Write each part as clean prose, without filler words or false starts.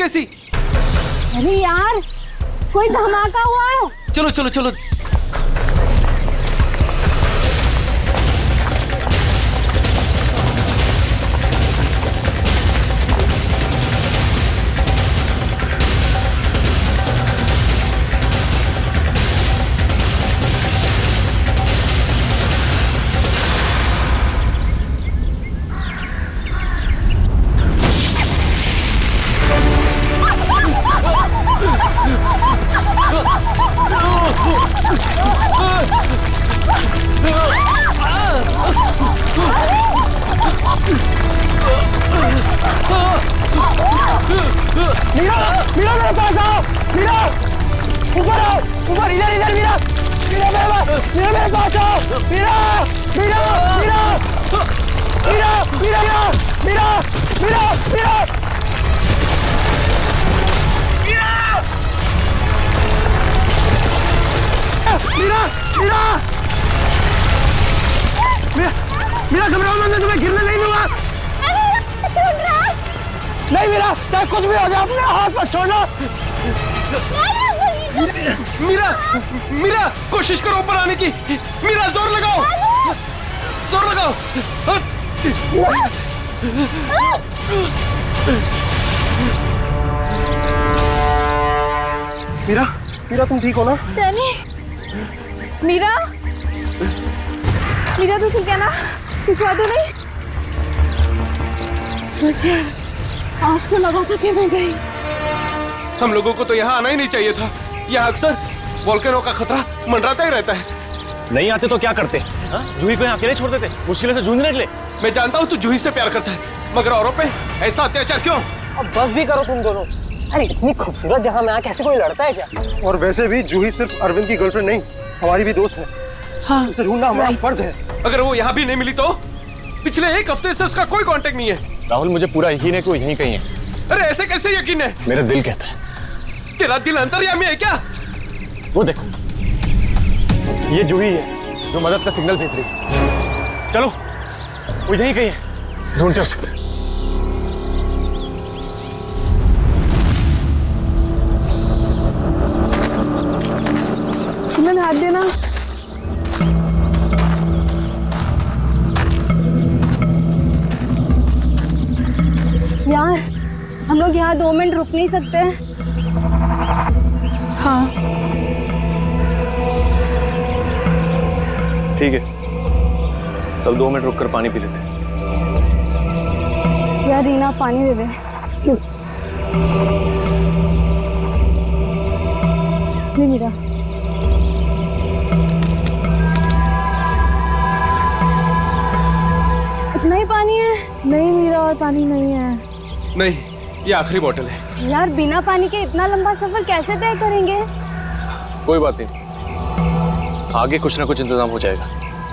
कैसी? अरे यार, कोई धमाका हुआ है। चलो चलो चलो। मीरा, मीरा मेरे पास आओ। मीरा, ऊपर आओ, ऊपर, इधर इधर। मीरा, मीरा मेरे पास आओ। मीरा, मीरा, मीरा, मीरा, मीरा, मीरा, मीरा, मीरा, मीरा, मीरा, मीरा, घबराओ मत, मैं तुम्हें गिरने नहीं दूंगा। नहीं मीरा, चाहे कुछ भी हो जाए अपना हाथ मत छोड़ना। मीरा, मीरा, कोशिश करो ऊपर आने की। मीरा, जोर लगाओ, जोर लगाओ। मीरा, मीरा तुम ठीक हो ना? डैनी, मीरा, मीरा तो ठीक है ना? कुछ हुआ तो नहीं? मुझे आज तो लगा था कि मैं गई। हम लोगों को तो यहाँ आना ही नहीं चाहिए था। यहाँ अक्सर वोल्केनो का खतरा मंडराता ही रहता है। नहीं आते तो क्या करते? जूही को यहाँ अकेले छोड़ देते, मुश्किलों से जूझने के लिए। मैं जानता हूँ तू जूही से प्यार करता है, मगर औरों पे ऐसा अत्याचार क्यों? अब बस भी करो तुम दोनों। अरे इतनी खूबसूरत जगह में आके ऐसे कोई लड़ता है क्या? और वैसे भी जूही सिर्फ अरविंद की गर्लफ्रेंड नहीं, हमारी भी दोस्त है। हाँ, उसे ढूंढना हमारा फर्ज है। अगर वो यहाँ भी नहीं मिली तो? पिछले एक हफ्ते से उसका कोई कांटेक्ट नहीं है। राहुल, मुझे पूरा यकीन है कि वो यहीं कहीं है। अरे ऐसे कैसे यकीन है? मेरा दिल कहता है। तेरा दिल अंतर्यामी है क्या? वो देखो, ये जूही है जो मदद का सिग्नल भेज रही है। चलो, वो यहीं कहीं है, ढूंढते उसे। सुमन, हाथ देना। यार, हम लोग यहाँ 2 मिनट रुक नहीं सकते? हाँ। ठीक है, चल 2 मिनट रुककर पानी पी लेते हैं। यार रीना, पानी दे दे। ले मीरा। इतना ही पानी है? नहीं मीरा, और पानी नहीं है। नहीं, ये आखिरी बोतल है। यार बिना पानी के इतना लंबा सफर कैसे तय करेंगे? कोई बात नहीं, आगे कुछ ना कुछ इंतजाम हो जाएगा।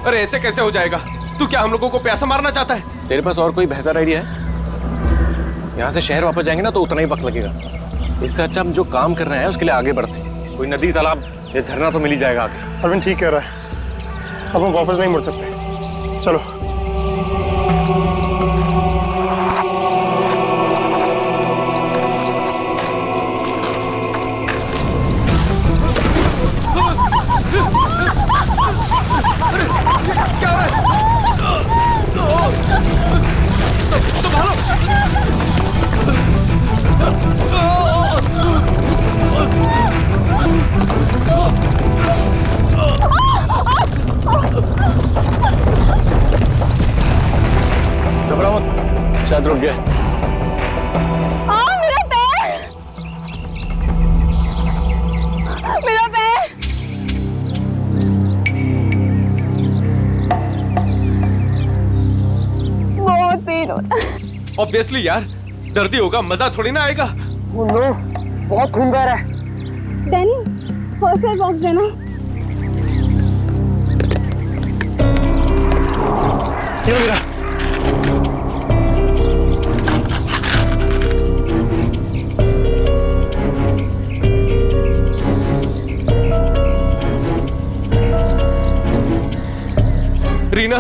अरे ऐसे कैसे हो जाएगा? तू क्या हम लोगों को प्यासा मारना चाहता है? तेरे पास और कोई बेहतर आइडिया है? यहाँ से शहर वापस जाएंगे ना तो उतना ही वक्त लगेगा। इससे अच्छा हम जो काम कर रहे हैं उसके लिए आगे बढ़ते हैं। कोई नदी, तालाब या झरना तो मिल ही जाएगा आगे। अरविंद ठीक कह रहा है, अब हम वापस नहीं मुड़ सकते। चलो। घबराओ मत, शायद रुक गया। मेरा पैर, मेरा पैर। बहुत पेन हो रहा है। ऑब्वियसली यार, दर्द ही होगा, मजा थोड़ी ना आएगा। नो, बहुत खून बह रहा है। डैनी, फर्स्ट एड बॉक्स देना। ये लो मीरा। रीना,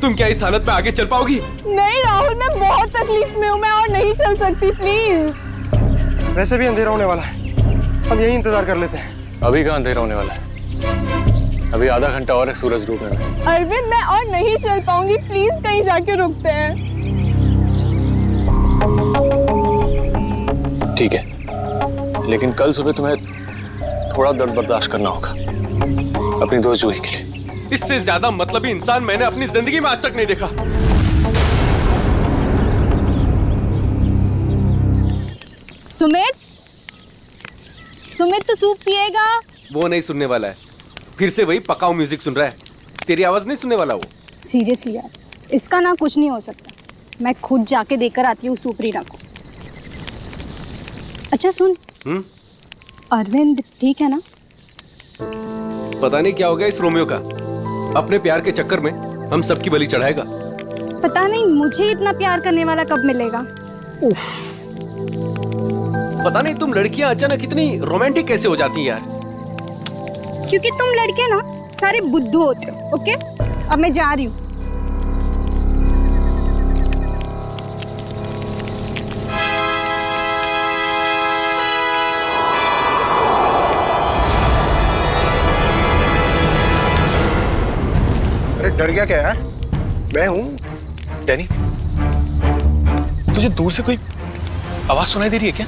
तुम क्या इस हालत में आगे चल पाओगी? नहीं राहुल, मैं बहुत तकलीफ में हूँ, मैं और नहीं चल सकती, प्लीज। वैसे भी अंधेरा होने वाला है, अब यही इंतजार कर लेते हैं। अभी कहाँ अंधेरा होने वाला है? अभी आधा घंटा और है सूरज डूबने में। अरविंद मैं और नहीं चल पाऊंगी, प्लीज कहीं जाके रुकते हैं। ठीक है, लेकिन कल सुबह तुम्हें थोड़ा दर्द बर्दाश्त करना होगा अपनी दोस्त जूही के लिए। इससे ज्यादा मतलबी इंसान मैंने अपनी जिंदगी में आज तक नहीं देखा। सुमित, सुमित तो सूप पिएगा? वो नहीं सुनने वाला है, फिर से वही पकाऊ म्यूजिक सुन रहा है। तेरी आवाज नहीं सुनने वाला वो। सीरियसली यार, इसका ना कुछ नहीं हो सकता। मैं खुद जाके देकर आती हूँ सुप्रीना को। अच्छा सुन, अरविंद ठीक है ना? पता नहीं क्या हो गया इस रोमियो का, अपने प्यार के चक्कर में हम सबकी बलि चढ़ाएगा। पता नहीं मुझे इतना प्यार करने वाला कब मिलेगा। उफ। पता नहीं तुम लड़कियां अचानक इतनी रोमांटिक कैसे हो जाती हैं यार। क्योंकि तुम लड़के ना सारे बुद्धू होते हो। ओके, अब मैं जा रही हूँ। अरे डर गया क्या यार? मैं हूँ। डैनी, तुझे दूर से कोई आवाज सुनाई दे रही है क्या?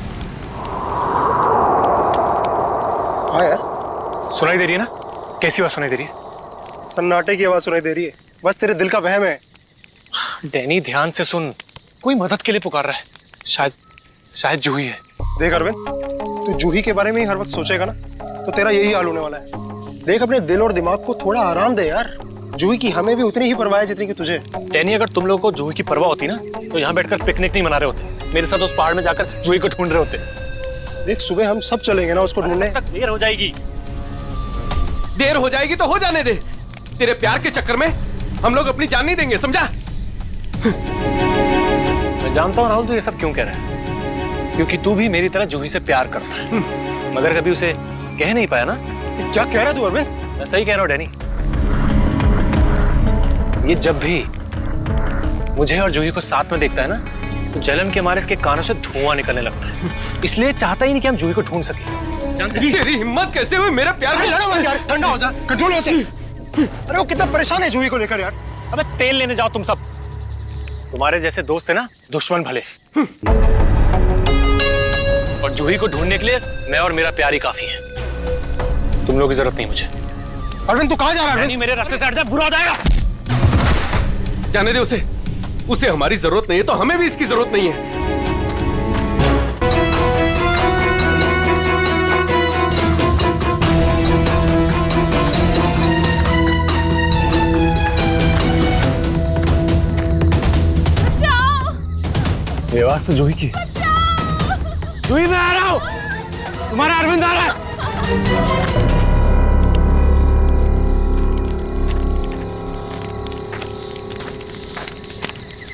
हाँ यार, सुनाई दे रही है ना? कैसी आवाज सुनाई दे रही है? सन्नाटे की आवाज सुनाई दे रही है। बस तेरे दिल का वहम है। डैनी ध्यान से सुन, कोई मदद के लिए पुकार रहा है। शायद जूही है। देख अरविंद, तू जूही के बारे में ही हर वक्त सोचेगा ना, तो तेरा यही हाल होने वाला है। देख अपने दिल और दिमाग को थोड़ा आराम दे यार। जूही की हमें भी उतनी ही परवाह है जितनी कि तुझे। डैनी, अगर तुम लोगों को जूही की परवाह होती ना, तो यहाँ बैठकर पिकनिक नहीं मना रहे होते, मेरे साथ उस पहाड़ में जाकर जूही को ढूंढ रहे होते। देख सुबह हम सब चलेंगे ना उसको ढूंढने। तक देर हो जाएगी। देर हो जाएगी तो हो जाने दे। तेरे प्यार के चक्कर में हम लोग अपनी जान नहीं देंगे, समझा? मैं जानता हूँ राहुल, तू ये सब क्यों कह रहा है, क्योंकि तू भी मेरी तरह जूही से प्यार करता है, मगर कभी उसे कह नहीं पाया ना। क्या कह रहा है तू अरविंद? मैं सही कह रहा हूँ डैनी। ये जब भी मुझे और जूही को साथ में देखता है ना, तो जलन के मारे इसके कानों से धुआं निकलने लगता है। इसलिए चाहता ही नहीं कि हम जूही को ढूंढ सके। तेरी हिम्मत कैसे हुई मेरा प्यार को? लड़ो मत यार, ठंडा हो जा, कंट्रोल ऐसे। अरे वो कितना परेशान है जूही को लेकर यार। अबे तेल लेने जाओ तुम सब। तुम्हारे जैसे दोस्त है ना, दुश्मन भले। और जूही को ढूंढने के लिए मैं और मेरा प्यार ही काफी है। तुम लोग की जरूरत नहीं मुझे। अरविंद तू कहाँ जा रहा है? मेरे रास्ते से हट जा, बुरा हो जाएगा। जाने दे उसे। उसे हमारी जरूरत नहीं है तो हमें भी इसकी जरूरत नहीं है। ये आवाज तो जूही की। जूही, मैं आ रहा हूं। तुम्हारा अरविंद आ रहा है।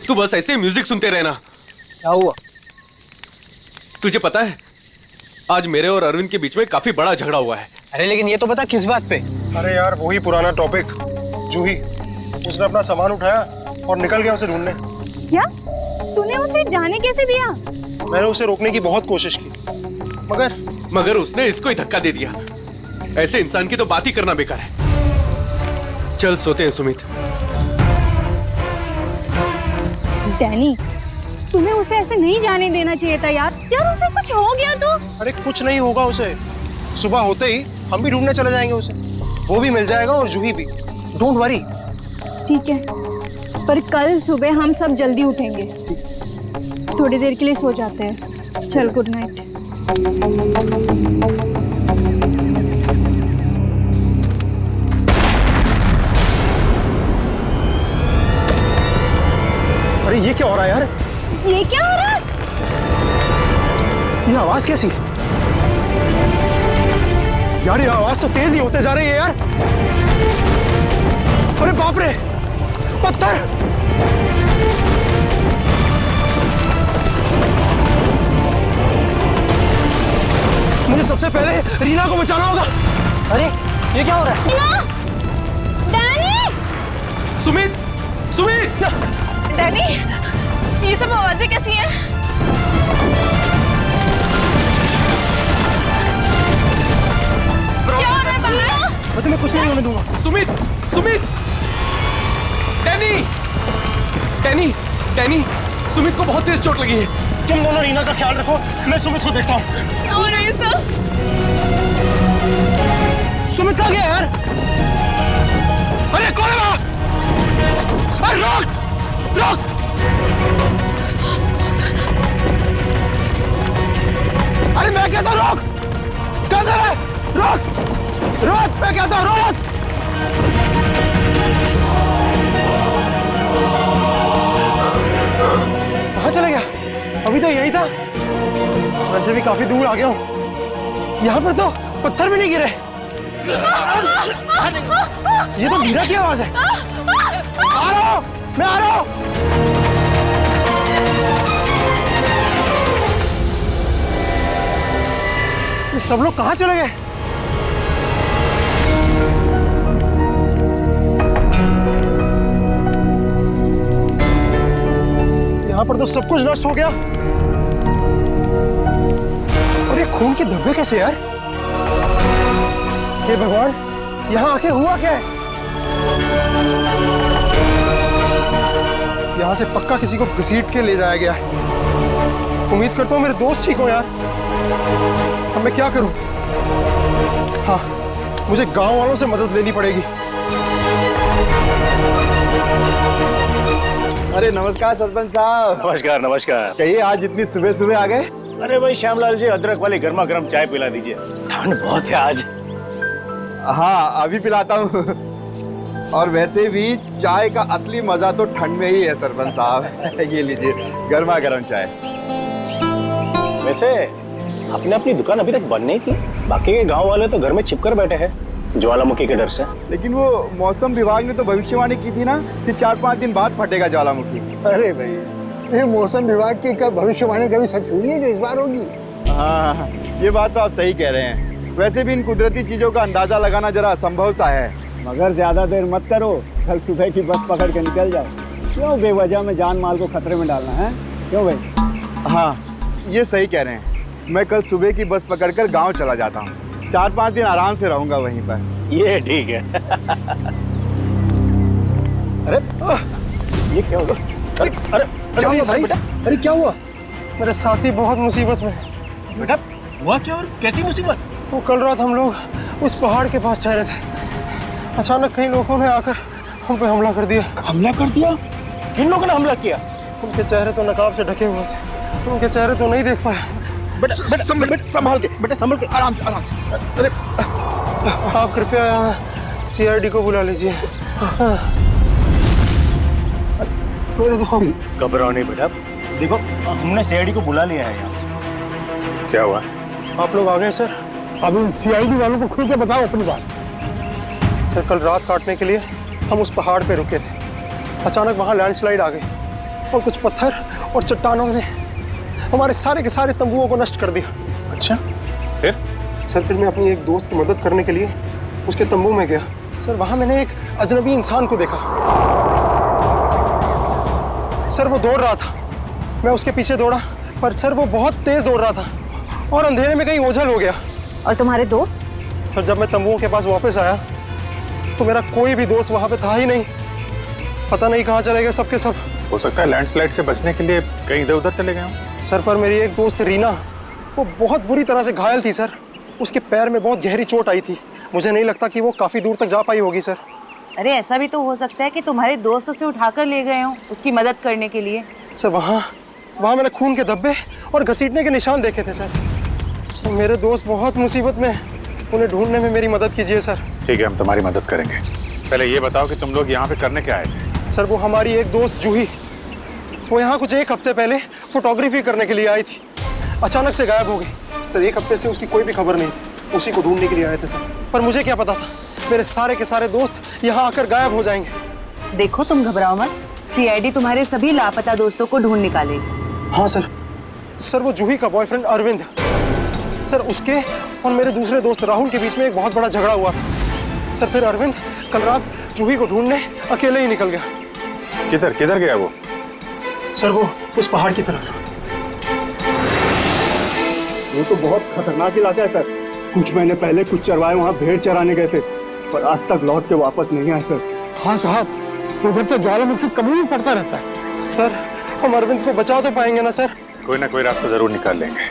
तू बस ऐसे म्यूजिक सुनते रहना। क्या हुआ? तुझे पता है आज मेरे और अरविंद के बीच में काफी बड़ा झगड़ा हुआ है। अरे लेकिन ये तो बता किस बात पे? अरे यार वही पुराना टॉपिक। जूही, उसने अपना सामान उठाया और निकल गया उसे ढूंढने। क्या? तूने उसे जाने कैसे दिया? मैंने उसे रोकने की बहुत कोशिश की, मगर उसने इसको ही धक्का दे दिया। ऐसे इंसान की तो बात ही करना बेकार है। चल सोते हैं सुमित। डैनी, तुम्हें उसे ऐसे नहीं जाने देना चाहिए था यार। यार उसे कुछ हो गया तो? अरे कुछ नहीं होगा उसे। सुबह होते ही हम भी ढूंढने चले जाएंगे उसे। वो भी मिल जाएगा और जूही भी। Don't worry. ठीक है, पर कल सुबह हम सब जल्दी उठेंगे। थोड़ी देर के लिए सो जाते हैं। चल गुड नाइट। अरे ये क्या हो रहा है यार? ये क्या हो रहा है? ये आवाज कैसी? यार ये आवाज तो तेज ही होते जा रही है यार। अरे बाप रे, पत्थर! मुझे सबसे पहले रीना को बचाना होगा। अरे ये क्या हो रहा है? रीना! डैनी! सुमित! सुमित! डैनी, ये सब आवाजें कैसी हैं? नहीं होने दूंगा। Sumit, Sumit, Danny, Danny, Danny, Sumit को बहुत तेज चोट लगी है। तुम दोनों रीना का ख्याल रखो, मैं सुमित को देखता हूँ। और ऐसा सुमित कहाँ गया यार? अरे कौन है वहाँ? अरे रोक, रोक! अरे मैं कहता हूँ रोक! कहाँ जा रहा है? रोक! रोक! मैं कहता हूँ रोक! कहाँ चला गया? अभी तो यही था। वैसे भी काफी दूर आ गया हूँ। यहाँ पर तो पत्थर भी नहीं गिरे। ये तो मीरा की आवाज है। आ रहा हूँ, मैं आ रहा हूँ। ये सब लोग कहाँ चले गए? यहाँ पर तो सब कुछ नष्ट हो गया। और ये खून के धब्बे कैसे यार? हे भगवान, यहाँ आके हुआ क्या है? यहाँ से पक्का किसी को घसीट के ले जाया गया है। उम्मीद करता हूँ मेरे दोस्त ठीक हो यार। अब मैं क्या करूँ? हाँ, मुझे गांव वालों से मदद लेनी पड़ेगी। अरे नमस्कार सरपंच साहब। नमस्कार नमस्कार। कहिए आज इतनी सुबह सुबह आ गए? अरे भाई श्यामलाल जी, अदरक वाली गर्मा गर्म चाय पिला दीजिए, ठंड बहुत है आज। हाँ अभी पिलाता हूँ। और वैसे भी चाय का असली मजा तो ठंड में ही है सरपंच साहब। ये लीजिए गर्मा गर्म चाय। वैसे आपने अपनी दुकान अभी तक बंद नहीं की? बाकी के गांव वाले तो घर में छिपकर बैठे हैं ज्वालामुखी के डर से। लेकिन वो मौसम विभाग ने तो भविष्यवाणी की थी ना कि 4-5 दिन बाद फटेगा ज्वालामुखी। अरे भाई, ये मौसम विभाग की कब भविष्यवाणी कभी सच हुई है जो इस बार होगी? हाँ ये बात तो आप सही कह रहे हैं। वैसे भी इन कुदरती चीजों का अंदाजा लगाना जरा असंभव सा है। मगर ज्यादा देर मत करो, कल सुबह की बस पकड़ के निकल जाओ। क्यों बेवजह में जान माल को खतरे में डालना है? क्यों भाई? हाँ ये सही कह रहे हैं। मैं कल सुबह की बस पकड़कर गांव चला जाता हूँ। 4-5 दिन आराम से रहूंगा वहीं पर। ये ठीक है। अरे ये क्या हुआ? अरे अरे क्या हुआ भाई? अरे क्या हुआ? मेरे साथी बहुत मुसीबत में है। बेटा हुआ क्या और कैसी मुसीबत? वो कल रात हम लोग उस पहाड़ के पास ठहरे थे। अचानक कई लोगों ने आकर हम पे हमला कर दिया। हमला कर दिया? किन लोगों ने हमला किया? उनके चेहरे तो नकाब से ढके हुए थे, उनके चेहरे तो नहीं देख पाया। बेटा संभाल के, बेटा संभल के, आराम से आराम से। अरे आप कृपया यहाँ CID को बुला लीजिए। मेरे दोस्त। घबराओ नहीं बेटा, देखो हमने CID को बुला लिया है यहाँ। क्या हुआ? आप लोग आ गए सर? अब इन CID वालों को खुल के बताओ अपनी बात। सर कल रात काटने के लिए हम उस पहाड़ पे रुके थे। अचानक वहाँ लैंडस्लाइड आ गई और कुछ पत्थर और चट्टानों ने हमारे सारे के सारे तंबुओं को नष्ट कर दिया। अच्छा फिर? सर फिर मैं अपनी एक दोस्त की मदद करने के लिए उसके तंबू में गया। सर वहाँ मैंने एक अजनबी इंसान को देखा। सर वो दौड़ रहा था, मैं उसके पीछे दौड़ा, पर सर वो बहुत तेज दौड़ रहा था और अंधेरे में कहीं ओझल हो गया। और तुम्हारे दोस्त? सर जब मैं तंबुओं के पास वापस आया तो मेरा कोई भी दोस्त वहाँ पे था ही नहीं। पता नहीं कहाँ चले गए सबके सब। हो सकता है लैंडस्लाइड से बचने के लिए कहीं इधर उधर चले गए हों। सर पर मेरी एक दोस्त रीना, वो बहुत बुरी तरह से घायल थी सर। उसके पैर में बहुत गहरी चोट आई थी। मुझे नहीं लगता कि वो काफ़ी दूर तक जा पाई होगी सर। अरे ऐसा भी तो हो सकता है कि तुम्हारे दोस्त उसे उठाकर ले गए हों उसकी मदद करने के लिए। सर वहाँ मैंने खून के धब्बे और घसीटने के निशान देखे थे सर। मेरे दोस्त बहुत मुसीबत में हैं, उन्हें ढूंढने में मेरी मदद कीजिए सर। ठीक है, हम तुम्हारी मदद करेंगे। पहले ये बताओ कि तुम लोग यहाँ पे करने क्या आए थे? सर वो हमारी एक दोस्त जूही, वो यहाँ कुछ 1 हफ्ते पहले फोटोग्राफी करने के लिए आई थी। अचानक से गायब हो गई। सर 1 हफ्ते से उसकी कोई भी खबर नहीं। उसी को ढूंढने के लिए आए थे सर। पर मुझे क्या पता था मेरे सारे के सारे दोस्त यहाँ आकर गायब हो जाएंगे। देखो तुम घबराओ मत, CID तुम्हारे सभी लापता दोस्तों को ढूंढ निकालेगी। हाँ सर। सर वो जूही का बॉयफ्रेंड अरविंद, सर उसके और मेरे दूसरे दोस्त राहुल के बीच में एक बहुत बड़ा झगड़ा हुआ था। सर फिर अरविंद कल रात जूही को ढूंढने अकेले ही निकल गया। किधर किधर गया वो? सर वो उस पहाड़ की तरफ। वो तो बहुत खतरनाक इलाका है सर। कुछ महीने पहले कुछ चरवाहे वहाँ भेड़ चराने गए थे, पर आज तक लौट के वापस नहीं आए सर। हाँ साहब, उधर से ज्वालामुखी कभी भी पड़ता रहता है। सर, हम अरविंद को बचा तो पाएंगे ना सर? कोई ना कोई रास्ता जरूर निकाल लेंगे।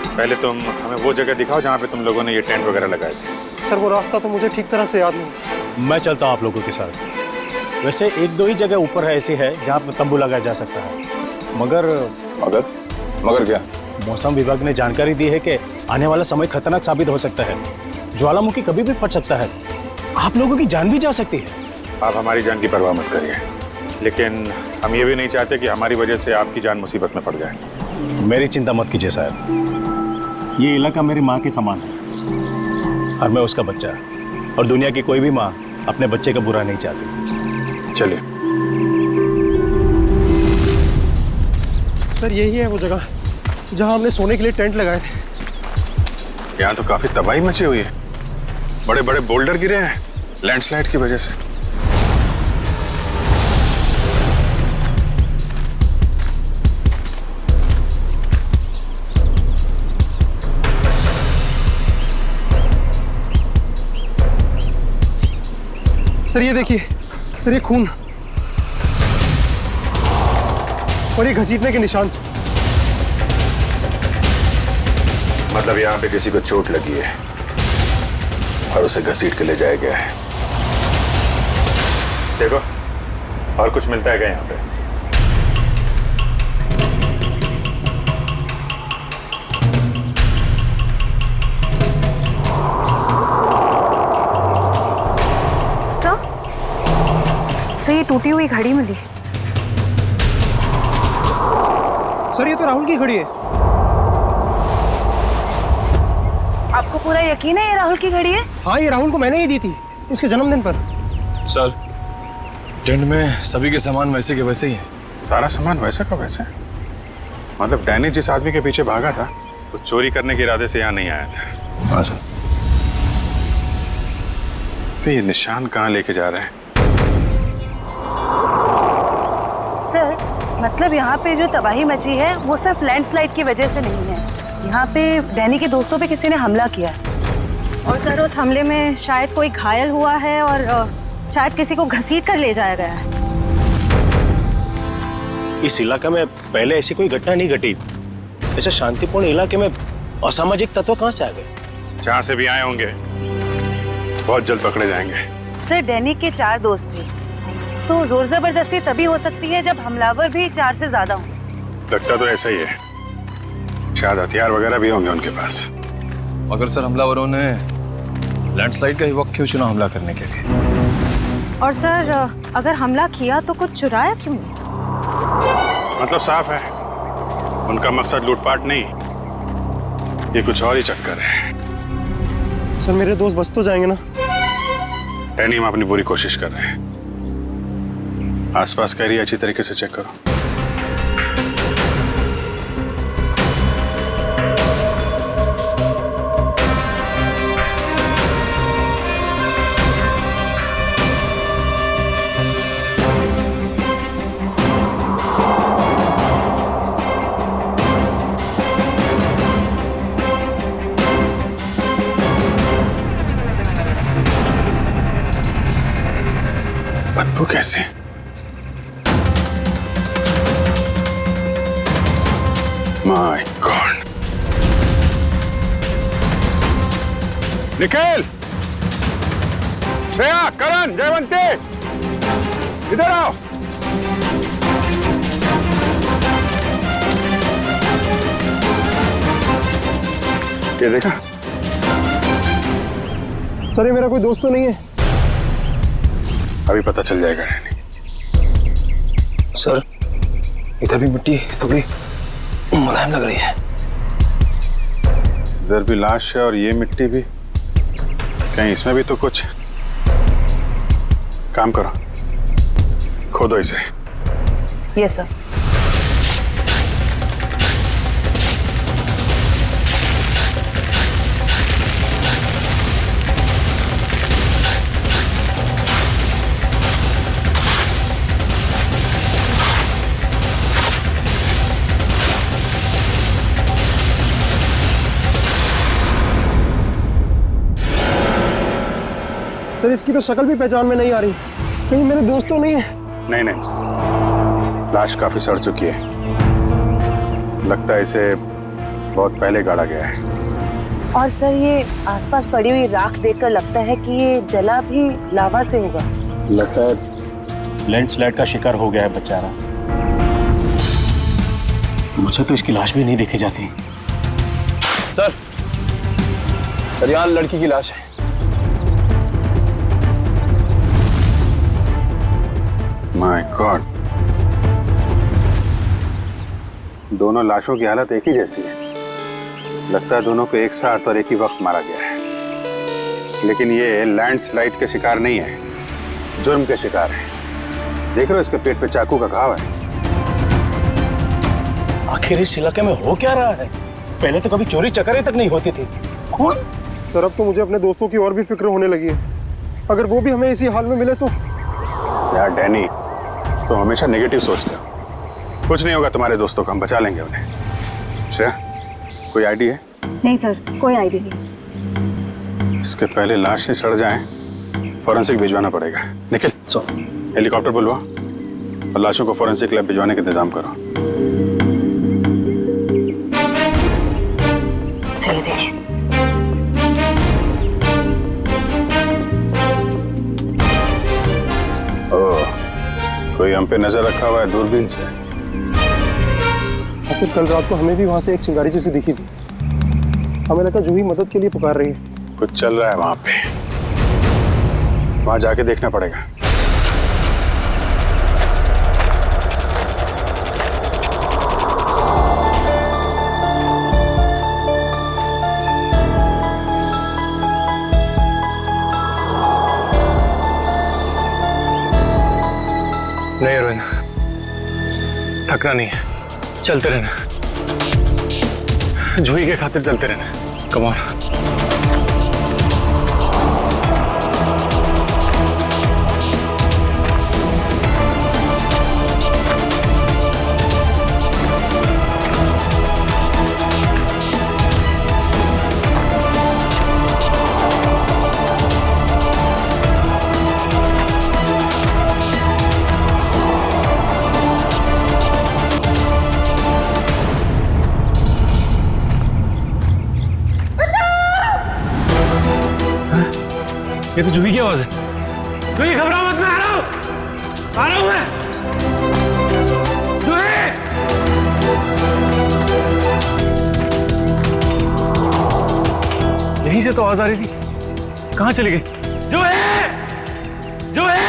पहले तुम हमें वो जगह दिखाओ जहाँ पे तुम लोगों ने ये टेंट वगैरह लगाए थे। सर, वो रास्ता तो मुझे ठीक तरह से याद नहीं। मैं चलता हूँ आप लोगों के साथ। वैसे एक दो ही जगह ऊपर है ऐसी है जहाँ पर तंबू लगाया जा सकता है, मगर मगर क्या? मौसम विभाग ने जानकारी दी है कि आने वाला समय खतरनाक साबित हो सकता है। ज्वालामुखी कभी भी फट सकता है, आप लोगों की जान भी जा सकती है। आप हमारी जान की परवाह मत करिए, लेकिन हम ये भी नहीं चाहते कि हमारी वजह से आपकी जान मुसीबत में पड़ जाए। मेरी चिंता मत कीजिए साहब, ये इलाका मेरी माँ के समान है और मैं उसका बच्चा, और दुनिया की कोई भी माँ अपने बच्चे का बुरा नहीं चाहती। चलिए। सर, यही है वो जगह जहाँ हमने सोने के लिए टेंट लगाए थे। यहाँ तो काफी तबाही मची हुई है, बड़े बड़े बोल्डर गिरे हैं लैंडस्लाइड की वजह से। सर, ये देखिए सर, ये खून और ये घसीटने के निशान। मतलब यहाँ पे किसी को चोट लगी है और उसे घसीट के ले जाया गया है। देखो, और कुछ मिलता है क्या यहाँ पे? सर, ये टूटी हुई घड़ी मिली। सर, ये तो राहुल की घड़ी है। आपको पूरा यकीन है ये राहुल की घड़ी है? हाँ, ये राहुल को मैंने ही दी थी उसके जन्मदिन पर। सर, टेंट में सभी के सामान वैसे के वैसे ही है। सारा सामान वैसा का वैसा? मतलब डैनी जिस आदमी के पीछे भागा था वो चोरी करने के इरादे से यहाँ नहीं आया था। हाँ सर। तो ये निशान कहाँ लेके जा रहे हैं? सर, मतलब यहाँ पे जो तबाही मची है वो सिर्फ लैंडस्लाइड की वजह से नहीं है। यहाँ पे डैनी के दोस्तों पे किसी ने हमला किया है। और सर, उस हमले में शायद कोई घायल हुआ है और शायद किसी को घसीट कर ले जाया गया है। इस इलाके में पहले ऐसी कोई घटना नहीं घटी। ऐसे शांतिपूर्ण इलाके में असामाजिक तत्व कहाँ से आ गए? जहाँ से भी आए होंगे बहुत जल्द पकड़े जाएंगे। सर, डैनी के 4 दोस्त थे, तो जोर जबरदस्ती तभी हो सकती है जब हमलावर भी 4 से ज्यादा हों। लगता तो ऐसा ही है, शायद हथियार वगैरह भी होंगे उनके पास। मगर सर, हमलावरों ने लैंडस्लाइड का ही वक्त क्यों चुना हमला करने के लिए? और सर, अगर हमला किया तो कुछ चुराया क्यों नहीं? मतलब साफ है, उनका मकसद लूटपाट नहीं, ये कुछ और ही चक्कर है। सर, मेरे दोस्त बच तो जाएंगे ना? डैनी, हम अपनी पूरी कोशिश कर रहे हैं। आसपास का एरिया अच्छी तरीके से चेक करो। बदबू कैसे? My God! निखिल, श्रेया, करण, जयवंती, इधर आओ। ये देखा? सर, ये मेरा कोई दोस्त तो नहीं है। अभी पता चल जाएगा। सर, इधर भी मिट्टी थोड़ी मुलायम लग रही है। इधर भी लाश है और ये मिट्टी भी। कहीं इसमें भी तो कुछ। काम करो, खोदो इसे। Yes sir. सर इसकी तो शक्ल भी पहचान में नहीं आ रही, कहीं मेरे दोस्त तो नहीं है? नहीं, लाश काफी सड़ चुकी है। लगता है इसे बहुत पहले गाड़ा गया है। और सर ये आसपास पड़ी हुई राख देखकर लगता है कि ये जला भी लावा से होगा। लगता है लैंडस्लाइड का शिकार हो गया है बेचारा। मुझे तो इसकी लाश भी नहीं देखी जाती। सर यहाँ लड़की की लाश है। माय गॉड, दोनों लाशों की हालत एक ही जैसी है। लगता है दोनों को एक साथ और एक ही वक्त मारा गया है। लेकिन ये लैंडस्लाइड के शिकार नहीं है, जुर्म के शिकार है। देख रहे हो इसके पेट पे चाकू का घाव है। आखिर इस इलाके में हो क्या रहा है? पहले तो कभी चोरी चकारी तक नहीं होती थी। खून? सर अब तो मुझे अपने दोस्तों की और भी फिक्र होने लगी है। अगर वो भी हमें इसी हाल में मिले तो। यार डैनी, तुम हमेशा नेगेटिव सोचते हो। कुछ नहीं होगा तुम्हारे दोस्तों को, हम बचा लेंगे उन्हें। श्रेया, कोई आईडी है? नहीं सर, कोई आईडी नहीं। इसके पहले लाश से सड़ जाए, फॉरेंसिक भिजवाना पड़ेगा। निखिल, हेलीकॉप्टर बुलवा और लाशों को फॉरेंसिक लैब भिजवाने का इंतजाम करो। सही देखिए। ओह, कोई हम पे नजर रखा हुआ है दूरबीन से। सर कल रात को हमें भी वहां से एक चिंगारी जैसी दिखी थी। हमें लगा जूही मदद के लिए पुकार रही है। कुछ चल रहा है वहां पे, वहां जाके देखना पड़ेगा। नहीं अरविंद, थकना नहीं है, चलते रहना। जूही के खातिर चलते रहना। Come on. ये तो जूही की आवाज है। जूही घबराओ मत, मैं आ रहा हूं मैं। जूही! यहीं से तो आवाज आ रही थी, कहां चली गई? जूही! जूही!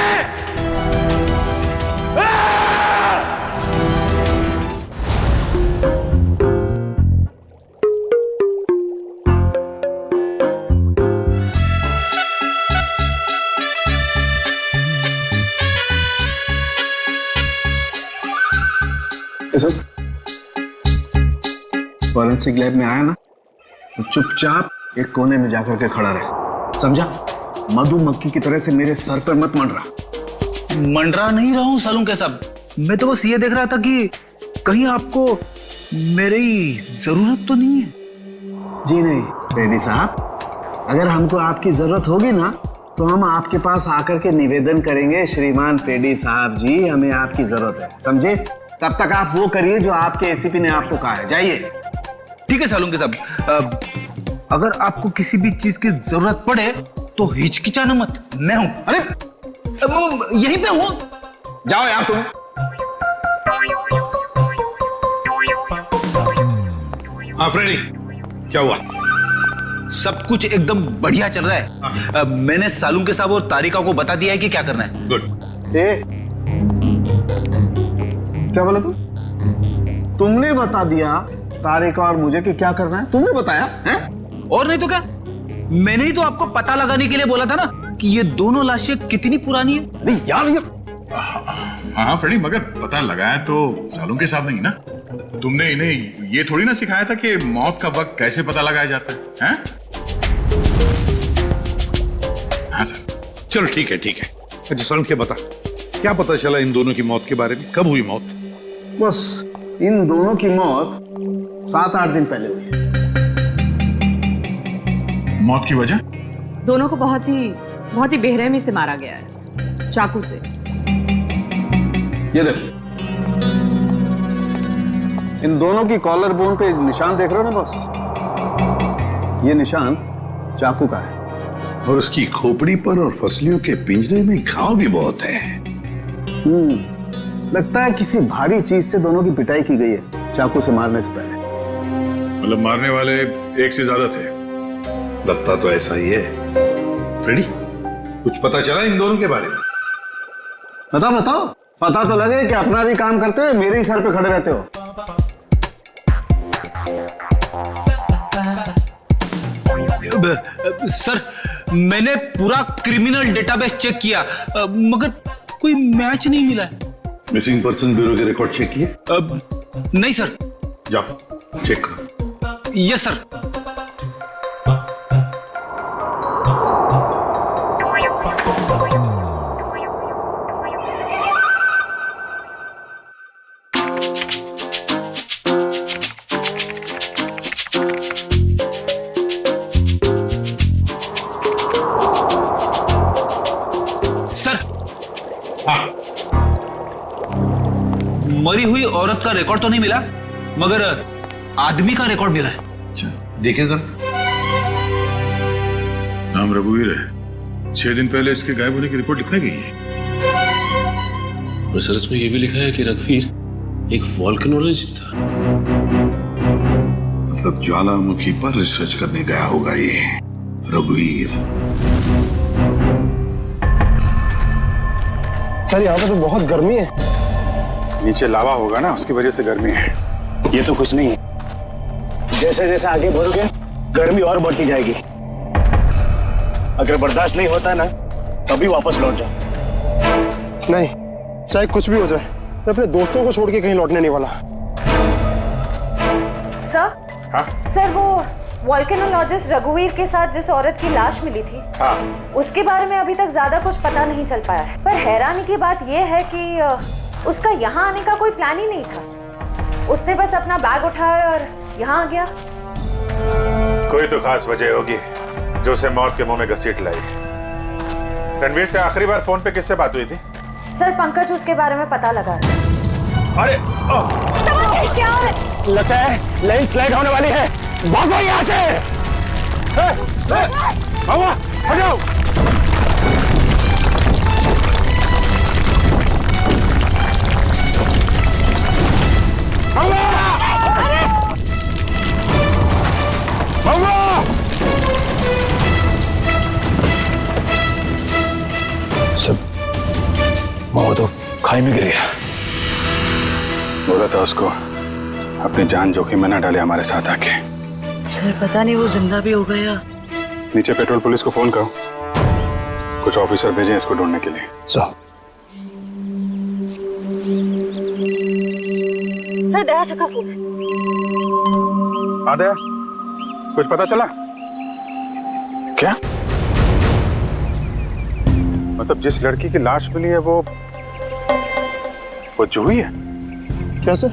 फॉरेंसिक लैब में आया ना तो चुपचाप एक कोने में जाकर के खड़ा रहे, समझा? मधुमक्खी की तरह से मेरे सर पर मत मंडरा। मंडरा नहीं रहा हूं सालून के साहब, मैं तो बस ये देख रहा था कि कहीं आपको मेरी जरूरत तो नहीं है। जी नहीं रेड्डी साहब, अगर हमको आपकी जरूरत होगी ना तो हम आपके पास आकर के निवेदन करेंगे, श्रीमान पेडी साहब जी हमें आपकी जरूरत है, समझे? तब तक आप वो करिए जो आपके एसीपी ने आपको कहा है, जाइए। ठीक है सालून के साहब, अगर आपको किसी भी चीज की जरूरत पड़े तो हिचकिचाना मत, मैं हूं। अरे यहीं पे हूं, जाओ यार तुम। हाँ फ्रेडी, क्या हुआ? सब कुछ एकदम बढ़िया चल रहा है। मैंने सालून के साहब और तारिका को बता दिया है कि क्या करना है। गुड। क्या बोला तुमने बता दिया तारिका और मुझे कि क्या करना है? तुमने बताया है? और नहीं तो क्या, मैंने ही तो आपको पता लगाने के लिए बोला था ना कि ये दोनों लाशें कितनी पुरानी है। नहीं यार ये हाँ फ्रेडी, मगर पता लगाया तो सालों के साथ नहीं ना। तुमने इन्हें ये थोड़ी ना सिखाया था कि मौत का वक्त कैसे पता लगाया जाता है, हैं? हाँ सर, चलो ठीक है ठीक है। अच्छा सालून के बता, क्या पता चला इन दोनों की मौत के बारे में? कब हुई मौत? बस इन दोनों की मौत 7-8 दिन पहले हुई। मौत की वजह? दोनों को बहुत ही बहुत ही बेरहमी से मारा गया है, चाकू से। ये देखो, इन दोनों की कॉलर बोन पे निशान देख रहे हो ना बॉस? ये निशान चाकू का है। और उसकी खोपड़ी पर और फसलियों के पिंजरे में घाव भी बहुत है। लगता है किसी भारी चीज से दोनों की पिटाई की गई है चाकू से मारने से पहले। मतलब मारने वाले एक से ज्यादा थे। लगता तो ऐसा ही है। फ्रेडी, कुछ पता चला इन दोनों के बारे में? बताओ, पता तो लगे कि अपना भी काम करते हुए मेरे ही सर पे खड़े रहते हो। सर, मैंने पूरा क्रिमिनल डेटाबेस चेक किया, मगर कोई मैच नहीं मिला है। मिसिंग पर्सन ब्यूरो के रिकॉर्ड चेक किए? नहीं सर। जाओ चेक करो। Yes sir. मरी हुई औरत का रिकॉर्ड तो नहीं मिला, मगर आदमी का रिकॉर्ड मिला है। अच्छा, देखिए जरा। नाम रघुवीर है। 6 दिन पहले इसके गायब होने की रिपोर्ट लिखाई गई है। और सर इसमें यह भी लिखा है कि रघुवीर एक वोल्केनोलॉजिस्ट था। मतलब ज्वालामुखी पर रिसर्च करने गया होगा ये रघुवीर। सर यहाँ पे तो बहुत गर्मी है। नीचे लावा होगा ना, उसकी वजह से गर्मी है। ये तो कुछ नहीं है। जैसे जैसे आगे बढ़ोगे गर्मी और बढ़ती जाएगी। अगर बर्दाश्त नहीं होता ना, तभी वापस लौट जाओ। नहीं, चाहे कुछ भी हो जाए, मैं अपने दोस्तों को छोड़ के कहीं लौटने नहीं वाला। सर? हाँ? सर, वो वोल्केनोलॉजिस्ट रघुवीर के साथ जिस औरत की लाश मिली थी, हाँ। उसके बारे में अभी तक ज्यादा कुछ पता नहीं चल पाया है। पर हैरानी की बात यह है कि उसका यहाँ आने का कोई प्लान ही नहीं था। उसने बस अपना बैग उठाया और यहाँ आ गया। कोई तो खास वजह होगी जो उसे मौत के मुंह में घसीट लाई। रणवीर से आखिरी बार फोन पे किससे बात हुई थी? सर, पंकज उसके बारे में पता लगा रहा है। अरे क्या है? लगता है लैंडस्लाइड होने वाली है। भागो यहाँ से। हटाओ। सब वो तो खाई में गिर गया। बोला था उसको अपनी जान जोखिम में न डाले हमारे साथ आके। सर, पता नहीं वो जिंदा भी हो गया। नीचे पेट्रोल पुलिस को फोन करो, कुछ ऑफिसर भेजें इसको ढूंढने के लिए। सर, दया से का फोन। हाँ दया, कुछ पता चला? क्या मतलब जिस लड़की की लाश मिली है वो जूही है? क्या सर?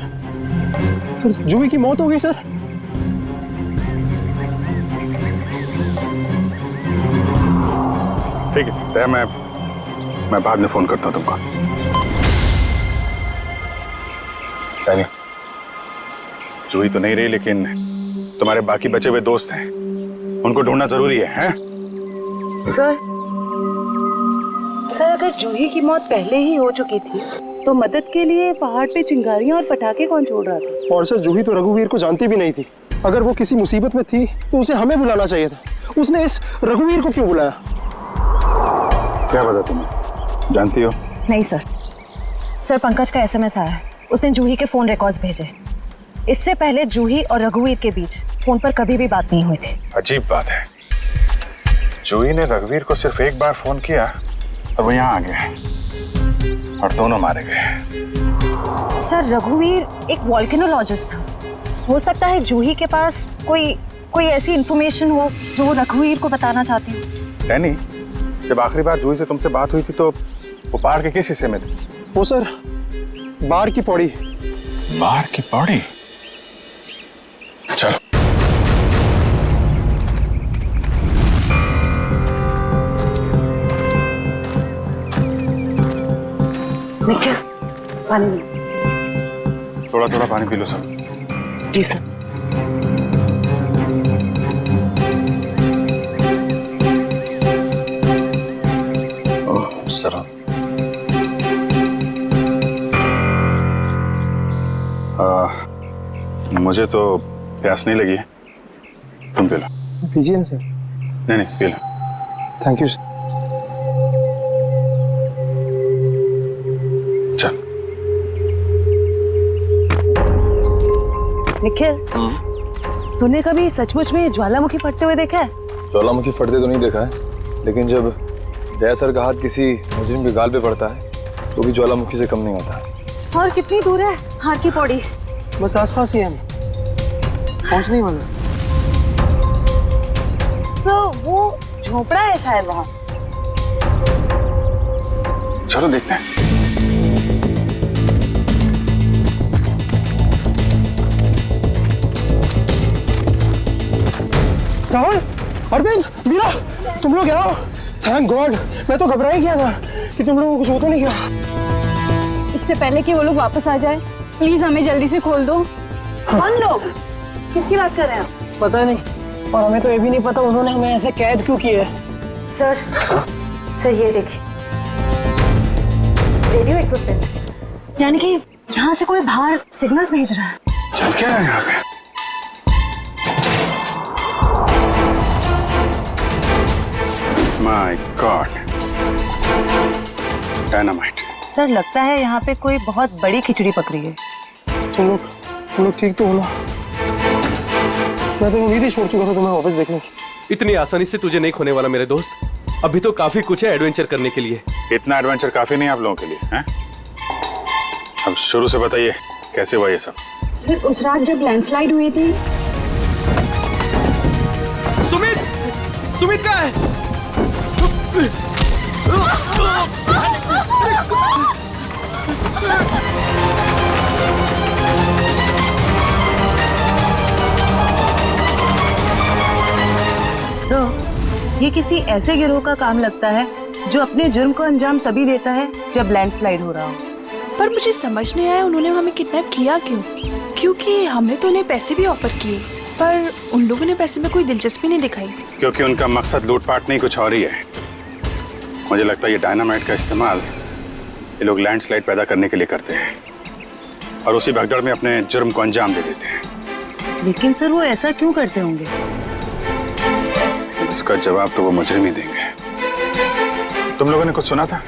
सर, जूही की मौत हो गई सर। ठीक है दया, मैं बाद में फोन करता हूँ तुमको। नहीं, जूही तो नहीं रही, लेकिन तुम्हारे बाकी बचे हुए दोस्त हैं, उनको ढूंढना जरूरी है, हैं? सर, अगर जूही की मौत पहले ही हो चुकी थी तो मदद के लिए पहाड़ पे चिंगारियां और पटाखे कौन छोड़ रहा था? और सर, जूही तो रघुवीर को जानती भी नहीं थी। अगर वो किसी मुसीबत में थी तो उसे हमें बुलाना चाहिए था। उसने इस रघुवीर को क्यों बुलाया? क्या पता तुम्हें जानती हो? नहीं सर। सर, पंकज का SMS आया है। उसने जूही के फोन रिकॉर्ड्स भेजे। इससे पहले जूही और रघुवीर के बीच फोन पर कभी भी बात नहीं हुई थी। अजीब बात है, जूही ने रघुवीर को सिर्फ एक बार फोन किया और वो यहाँ आ गए और दोनों मारे गए। सर, रघुवीर एक वोल्केनोलॉजिस्ट था। हो सकता है जूही के पास कोई ऐसी इंफॉर्मेशन हो जो वो रघुवीर को बताना चाहती हो। डैनी, जब आखिरी बार जूही से तुमसे बात हुई थी तो वो पहाड़ के किस हिस्से में थे? वो सर, बाहर की पौड़ी। बाहर की पौड़ी? चलो। निखिल पानी लो। थोड़ा थोड़ा पानी पी लो सब। जी सर। ओह सर, मुझे तो प्यास नहीं लगी है, तुम पी लो। पीजिए ना सर। नहीं P low. Thank you sir. चल। निखिल, तूने कभी सचमुच में ज्वालामुखी फटते हुए देखा है? ज्वालामुखी फटते तो नहीं देखा है, लेकिन जब दया सर का हाथ किसी मुजरिम के गाल पे पड़ता है तो भी ज्वालामुखी से कम नहीं होता। और कितनी दूर है हार की पौड़ी? बस आसपास ही है, पहुंचने ही वाला। तो वो झोपड़ा है शायद वहाँ। चलो देखते हैं। राहुल, अरविंद, मीरा, तुम लोग यहाँ हो? थैंक गॉड, मैं तो घबरा ही गया था कि तुम लोगों को कुछ हो तो नहीं गया। इससे पहले कि वो लोग वापस आ जाए, प्लीज हमें जल्दी से खोल दो। कौन लोग? किसकी बात कर रहे हैं आप? पता नहीं, और हमें तो ये भी नहीं पता उन्होंने हमें ऐसे कैद क्यों किया है। सर ये देखिए, रेडियो इक्विपमेंट। यानी कि यहाँ से कोई बाहर सिग्नल्स भेज रहा है। चल क्या है यहाँ पे? My God, dynamite. सर लगता है यहाँ पे कोई बहुत बड़ी खिचड़ी पक रही है। तुम लोग ठीक तो हो ना? मैं तो उम्मीद ही छोड़ चुका था तुम्हें वापस देखने की। इतनी आसानी से तुझे नहीं खोने वाला मेरे दोस्त। अभी तो काफी कुछ है एडवेंचर करने के लिए। इतना एडवेंचर काफी नहीं आप लोगों के लिए, हैं? अब शुरू से बताइए कैसे हुआ ये सब? सर उस रात जब लैंडस्लाइड हुई थी। सुमित कहाँ है? ये किसी ऐसे गिरोह का काम लगता है जो अपने जुर्म को अंजाम तभी देता है जब लैंडस्लाइड हो रहा हो। पर मुझे समझ नहीं आया उन्होंने हमें किडनैप किया क्यों? क्योंकि हमने तो उन्हें पैसे भी ऑफर किए, पर उन लोगों ने पैसे में कोई दिलचस्पी नहीं दिखाई। क्योंकि उनका मकसद लूटपाट नहीं कुछ और ही है। मुझे लगता है ये डायनामाइट का इस्तेमाल ये लोग लैंडस्लाइड पैदा करने के लिए करते हैं और उसी भगदड़ में अपने जुर्म को अंजाम दे देते हैं। लेकिन सर वो ऐसा क्यों करते होंगे? इसका जवाब तो वो मुजरिम ही देंगे। तुम लोगों ने कुछ सुना था?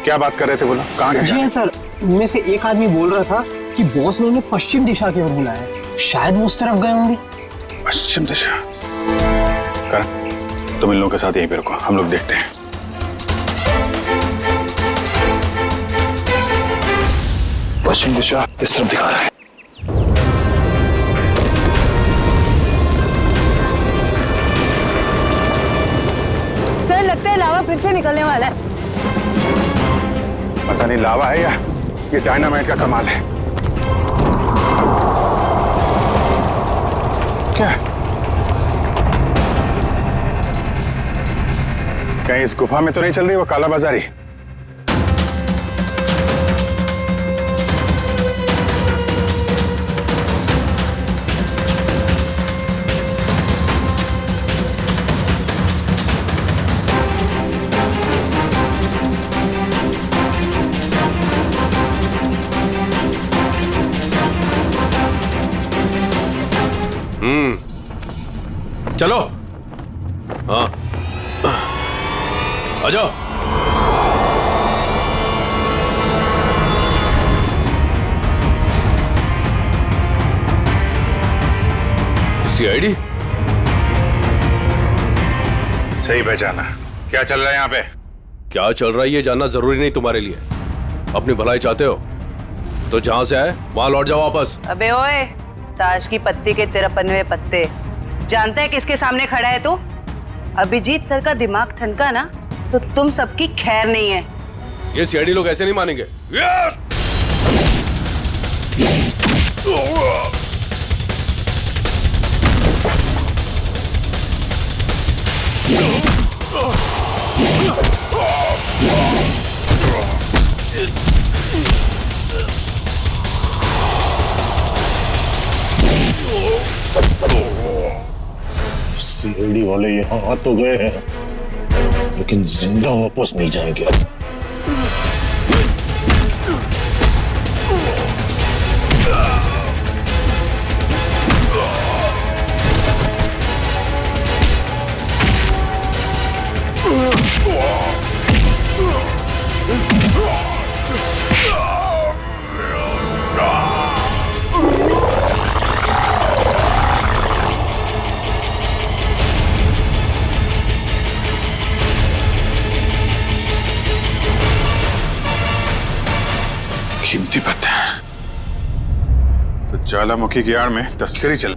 क्या बात कर रहे थे बोलो? कहाँ गए? जी हाँ सर, उनमें से एक आदमी बोल रहा था कि बॉस ने उन्हें पश्चिम दिशा की ओर बुलाया। शायद वो उस तरफ गए होंगे। पश्चिम दिशा? करण, तुम इन लोगों के साथ यहीं पे रुको, हम लोग देखते हैं। पश्चिम दिशा इस तरफ दिखा रहा है। सर लगता है लावा फिर से निकलने वाला है। पता नहीं लावा है या ये डायनामाइट का कमाल है। क्या कहीं इस गुफा में तो नहीं चल रही वो काला बाजारी? चलो। हाँ आ जाओ। सीआईडी सही पहचाना। क्या चल रहा है यहाँ पे? क्या चल रहा है ये जानना जरूरी नहीं तुम्हारे लिए। अपनी भलाई चाहते हो तो जहां से आए वहां लौट जाओ वापस। अबे ओए, ताश की पत्ती के 53वें पत्ते, जानता है किसके सामने खड़ा है तू? अभिजीत सर का दिमाग ठनका ना तो तुम सबकी खैर नहीं है। ये सीआईडी लोग ऐसे नहीं मानेंगे। सीआईडी वाले यहाँ आ तो गए हैं, लेकिन जिंदा वापस नहीं जाएंगे। कीमती पत्थर तो ज्वालामुखी की आड़ में तस्करी चल।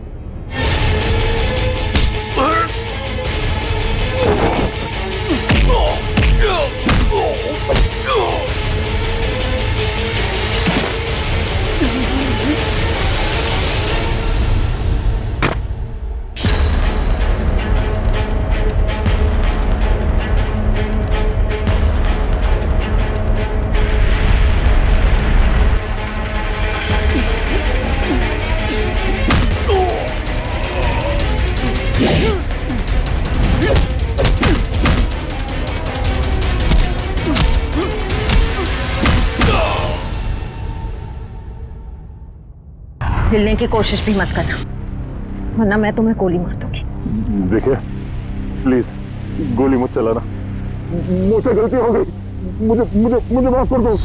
हिलने की कोशिश भी मत करना, वरना मैं तुम्हें गोली मार दूंगी। देखिए प्लीज गोली मत चलाना, मुझसे गलती हो गई, मुझे मुझे मुझे माफ कर दो।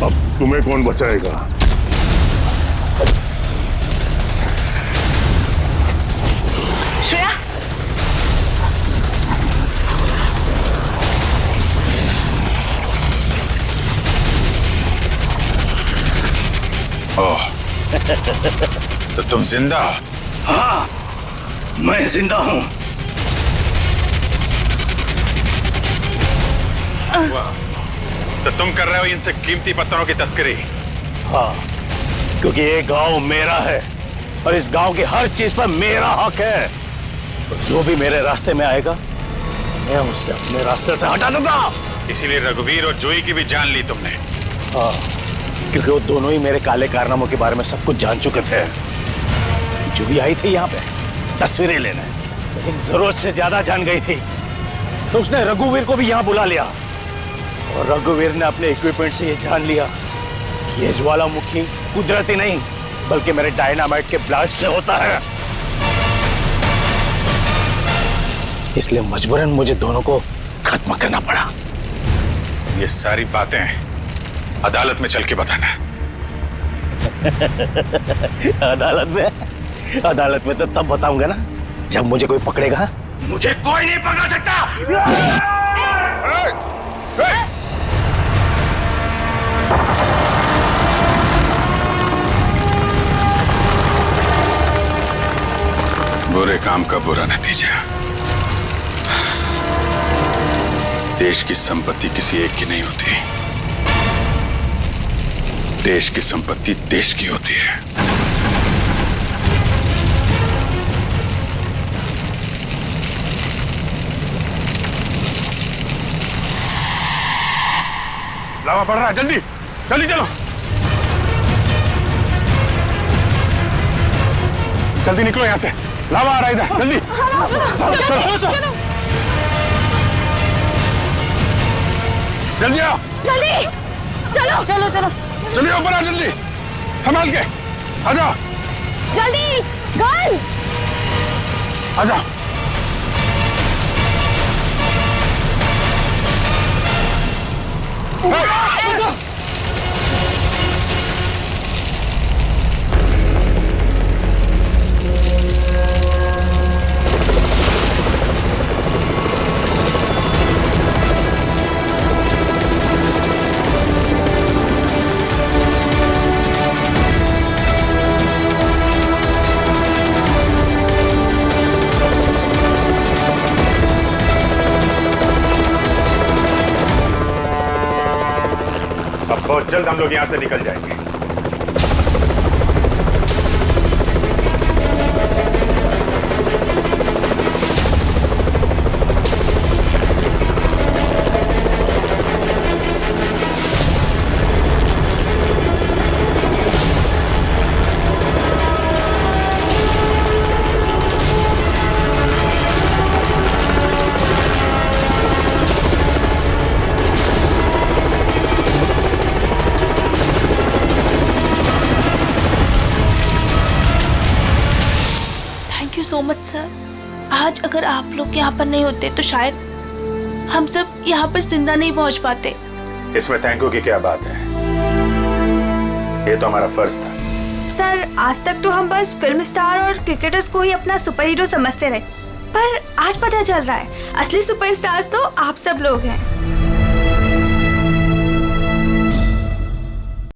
अब तुम्हें कौन बचाएगा? श्रेया, ओह, तो तुम जिंदा हो? हाँ, मैं जिंदा हूं। तो तुम कर रहे हो इनसे कीमती पत्थरों की तस्करी? हाँ, क्योंकि ये गांव मेरा है और इस गांव की हर चीज पर मेरा हक है। तो जो भी मेरे रास्ते में आएगा मैं उससे अपने रास्ते से हटा दूंगा। इसीलिए रघुवीर और जोई की भी जान ली तुमने? हाँ, क्योंकि वो दोनों ही मेरे काले कारनामों के बारे में सब कुछ जान चुके थे। जो भी आई थी यहाँ पे तस्वीरें लेने, लेकिन जरूरत से ज्यादा जान गई थी, तो उसने रघुवीर को भी यहाँ बुला लिया और रघुवीर ने अपने इक्विपमेंट से ये जान लिया कि ये ज्वालामुखी कुदरती नहीं बल्कि मेरे डायनामाइट के ब्लास्ट से होता है। इसलिए मजबूरन मुझे दोनों को खत्म करना पड़ा। ये सारी बातें अदालत में चल के बताना। अदालत में तो तब बताऊंगा ना जब मुझे कोई पकड़ेगा। मुझे कोई नहीं पकड़ सकता। बुरे काम का बुरा नतीजा। देश की संपत्ति किसी एक की नहीं होती, देश की संपत्ति देश की होती है। लावा पड़ रहा है, जल्दी जल्दी चलो, जल्दी निकलो यहां से, लावा आ रहा है इधर, जल्दी चलो चलो जल्दी आओ, जल्दी चलो चलो चलो चलिए ऊपर आ, जल्दी संभाल के आ जाओ, जल्दी गर्ल्स आ जाओ। बहुत जल्द हम लोग यहाँ से निकल जाएंगे। Thank you so much sir. आज अगर आप लोग यहाँ पर नहीं होते तो शायद हम सब यहाँ पर जिंदा नहीं पहुँच पाते। इसमें थैंक यू की क्या बात है, ये तो हमारा फर्ज था। सर आज तक तो हम बस फिल्म स्टार और क्रिकेटर्स को ही अपना सुपर हीरो समझते रहे, पर आज पता चल रहा है असली सुपरस्टार्स तो आप सब लोग हैं।